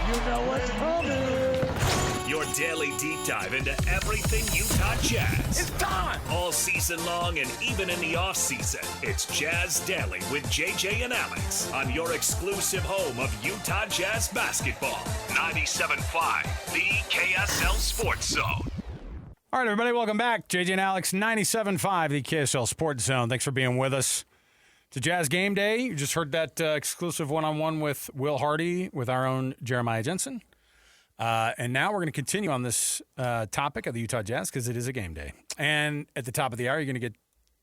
You know what's coming. Your daily deep dive into everything Utah Jazz. It's time. All season long and even in the off season. It's Jazz Daily with JJ and Alex on your exclusive home of Utah Jazz basketball. 97.5, the KSL Sports Zone. All right, everybody, welcome back. JJ and Alex, 97.5, the KSL Sports Zone. Thanks for being with us. It's a Jazz game day. You just heard that exclusive one-on-one with Will Hardy with our own Jeremiah Jensen. And now we're going to continue on this topic of the Utah Jazz because it is a game day. And at the top of the hour, you're going to get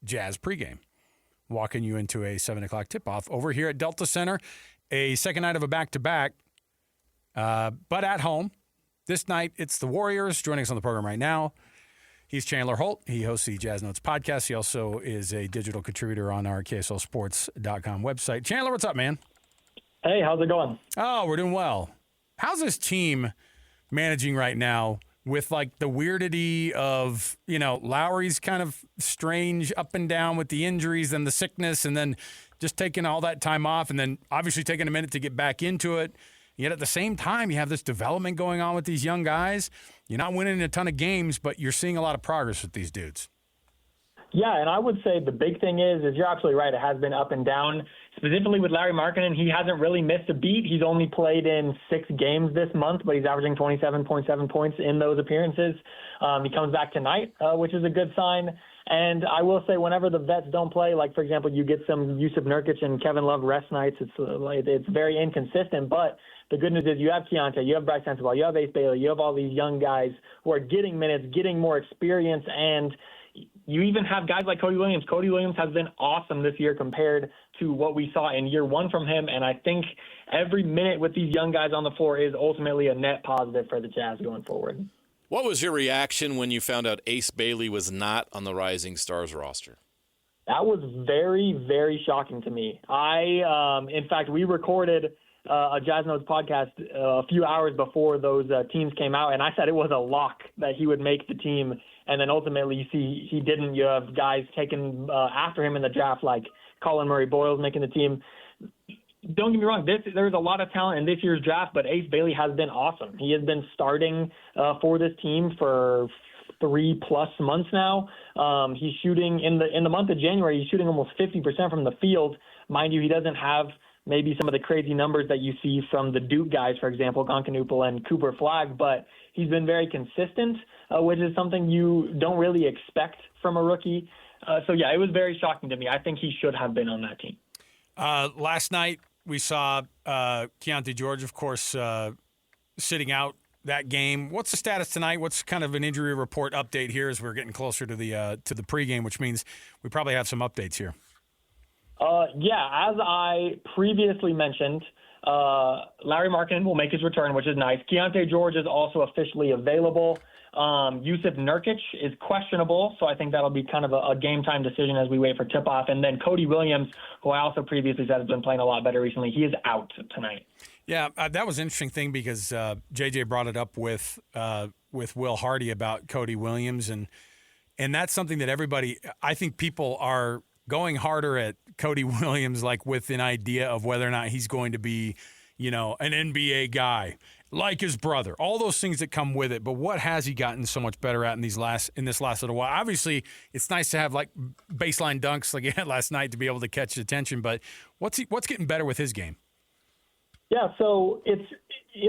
Jazz pregame, walking you into a 7 o'clock tip-off over here at Delta Center, a second night of a back-to-back, but at home. This night, it's the Warriors joining us on the program right now. He's Chandler Holt. He hosts the Jazz Notes podcast. He also is a digital contributor on our KSLSports.com website. Chandler, what's up, man? Hey, how's it going? Oh, we're doing well. How's this team managing right now with, like, the weirdity of, you know, Lowry's kind of strange up and down with the injuries and the sickness, and then just taking all that time off, and then obviously taking a minute to get back into it. Yet at the same time, you have this development going on with these young guys. You're not winning a ton of games, but you're seeing a lot of progress with these dudes. Yeah, and I would say the big thing is you're absolutely right. It has been up and down. Specifically with Larry Markkinen, he hasn't really missed a beat. He's only played in 6 games this month, but he's averaging 27.7 points in those appearances. He comes back tonight, which is a good sign. And I will say, whenever the vets don't play, like, for example, you get some Yusuf Nurkic and Kevin Love rest nights, it's very inconsistent. But the good news is you have Keontae, you have Bryce Sensabaugh, you have Ace Bailey, you have all these young guys who are getting minutes, getting more experience, and you even have guys like Cody Williams. Cody Williams has been awesome this year compared to what we saw in year one from him, and I think every minute with these young guys on the floor is ultimately a net positive for the Jazz going forward. What was your reaction when you found out Ace Bailey was not on the Rising Stars roster? That was very, very shocking to me. In fact, we recorded a Jazz Notes podcast a few hours before those teams came out, and I said it was a lock that he would make the team. And then ultimately, you see he didn't. You have guys taken after him in the draft, like Colin Murray-Boyles making the team. Don't get me wrong, there's a lot of talent in this year's draft, but Ace Bailey has been awesome. He has been starting for this team for 3+ months now. He's shooting in the month of January. He's shooting almost 50% from the field. Mind you, he doesn't have maybe some of the crazy numbers that you see from the Duke guys, for example, Gonkanupal and Cooper Flagg, but he's been very consistent, which is something you don't really expect from a rookie. So, yeah, it was very shocking to me. I think he should have been on that team. Last night, we saw Keontae George, of course, sitting out that game. What's the status tonight? What's kind of an injury report update here as we're getting closer to the pregame, which means we probably have some updates here. Yeah, as I previously mentioned, Larry Markkinen will make his return, which is nice. Keontae George is also officially available. Yusuf Nurkic is questionable, so I think that'll be kind of a game-time decision as we wait for tip-off. And then Cody Williams, who I also previously said has been playing a lot better recently, he is out tonight. Yeah, that was an interesting thing because JJ brought it up with Will Hardy about Cody Williams, and that's something that everybody – I think people are going harder at Cody Williams, like with an idea of whether or not he's going to be, you know, an NBA guy like his brother, all those things that come with it. But what has he gotten so much better at in this last little while? Obviously, it's nice to have like baseline dunks like he had last night to be able to catch attention. But what's getting better with his game? Yeah, so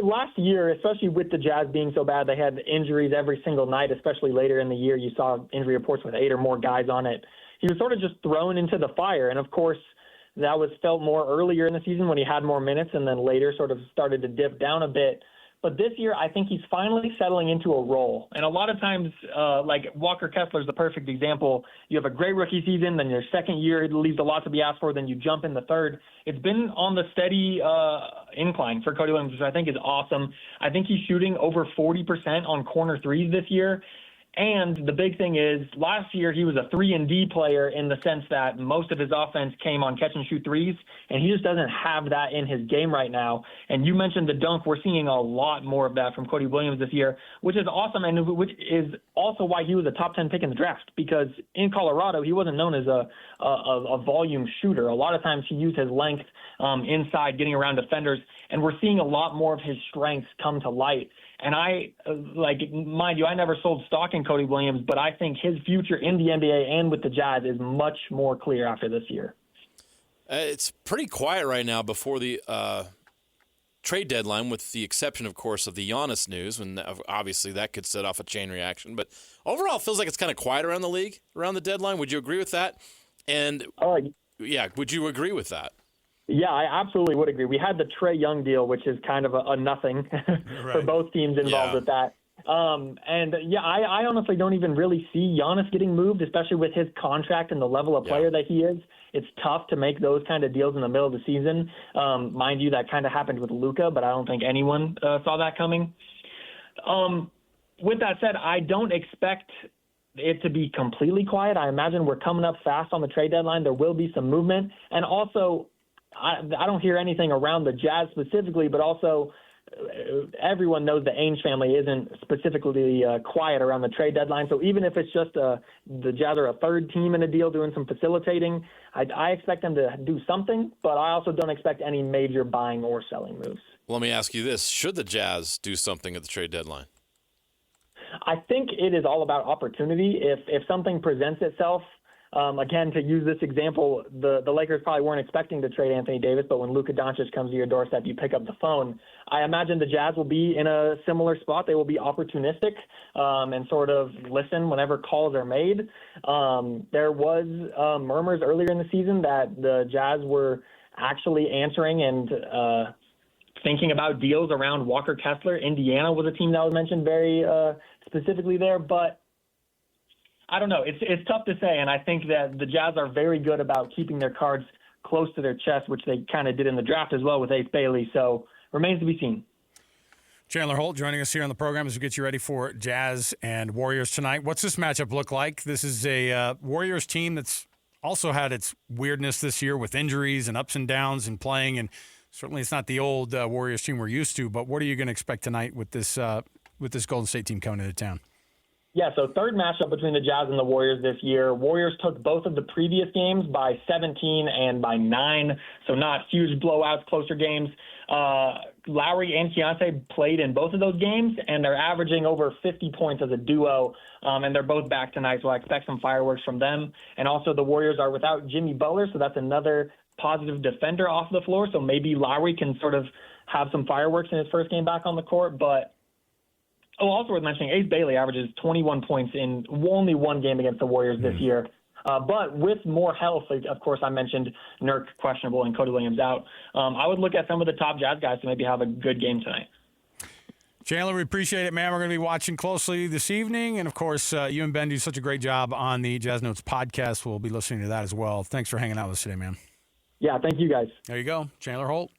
last year, especially with the Jazz being so bad, they had injuries every single night, especially later in the year. You saw injury reports with 8 or more guys on it. He was sort of just thrown into the fire. And, of course, that was felt more earlier in the season when he had more minutes and then later sort of started to dip down a bit. But this year, I think he's finally settling into a role. And a lot of times, like Walker Kessler is the perfect example. You have a great rookie season, then your second year it leaves a lot to be asked for, then you jump in the third. It's been on the steady incline for Cody Williams, which I think is awesome. I think he's shooting over 40% on corner threes this year. And the big thing is last year he was a 3-and-D player in the sense that most of his offense came on catch-and-shoot threes, and he just doesn't have that in his game right now. And you mentioned the dunk. We're seeing a lot more of that from Cody Williams this year, which is awesome and which is also why he was a top 10 pick in the draft, because in Colorado he wasn't known as a volume shooter. A lot of times he used his length inside, getting around defenders. and we're seeing a lot more of his strengths come to light. And mind you, I never sold stock in Cody Williams, but I think his future in the NBA and with the Jazz is much more clear after this year. It's pretty quiet right now before the trade deadline, with the exception, of course, of the Giannis news, and obviously that could set off a chain reaction. But overall, it feels like it's kind of quiet around the league, around the deadline. Would you agree with that? And, would you agree with that? Yeah, I absolutely would agree. We had the Trae Young deal, which is kind of a nothing for both teams involved with that. I honestly don't even really see Giannis getting moved, especially with his contract and the level of player that he is. It's tough to make those kind of deals in the middle of the season. Mind you, that kind of happened with Luka, but I don't think anyone saw that coming. With that said, I don't expect it to be completely quiet. I imagine we're coming up fast on the trade deadline. There will be some movement. And also, I don't hear anything around the Jazz specifically, but also everyone knows the Ainge family isn't specifically quiet around the trade deadline. So even if it's just the Jazz are a third team in a deal doing some facilitating, I expect them to do something, but I also don't expect any major buying or selling moves. Let me ask you this. Should the Jazz do something at the trade deadline? I think it is all about opportunity. If something presents itself, again, to use this example, the Lakers probably weren't expecting to trade Anthony Davis, but when Luka Doncic comes to your doorstep, you pick up the phone. I imagine the Jazz will be in a similar spot. They will be opportunistic and sort of listen whenever calls are made. There was murmurs earlier in the season that the Jazz were actually answering and thinking about deals around Walker Kessler. Indiana was a team that was mentioned very specifically there, but I don't know. It's tough to say, and I think that the Jazz are very good about keeping their cards close to their chest, which they kind of did in the draft as well with Ace Bailey. So remains to be seen. Chandler Holt joining us here on the program as we get you ready for Jazz and Warriors tonight. What's this matchup look like? This is a Warriors team that's also had its weirdness this year with injuries and ups and downs and playing, and certainly it's not the old Warriors team we're used to. But what are you going to expect tonight with this Golden State team coming into town? Yeah, so third matchup between the Jazz and the Warriors this year. Warriors took both of the previous games by 17 and by 9, so not huge blowouts, closer games. Lowry and Keontae played in both of those games, and they're averaging over 50 points as a duo, and they're both back tonight, so I expect some fireworks from them. And also the Warriors are without Jimmy Butler, so that's another positive defender off the floor, so maybe Lowry can sort of have some fireworks in his first game back on the court, but also worth mentioning, Ace Bailey averages 21 points in only one game against the Warriors this year. But with more health, of course, I mentioned Nurk questionable and Cody Williams out. I would look at some of the top Jazz guys to maybe have a good game tonight. Chandler, we appreciate it, man. We're going to be watching closely this evening. And, of course, you and Ben do such a great job on the Jazz Notes podcast. We'll be listening to that as well. Thanks for hanging out with us today, man. Yeah, thank you, guys. There you go. Chandler Holt.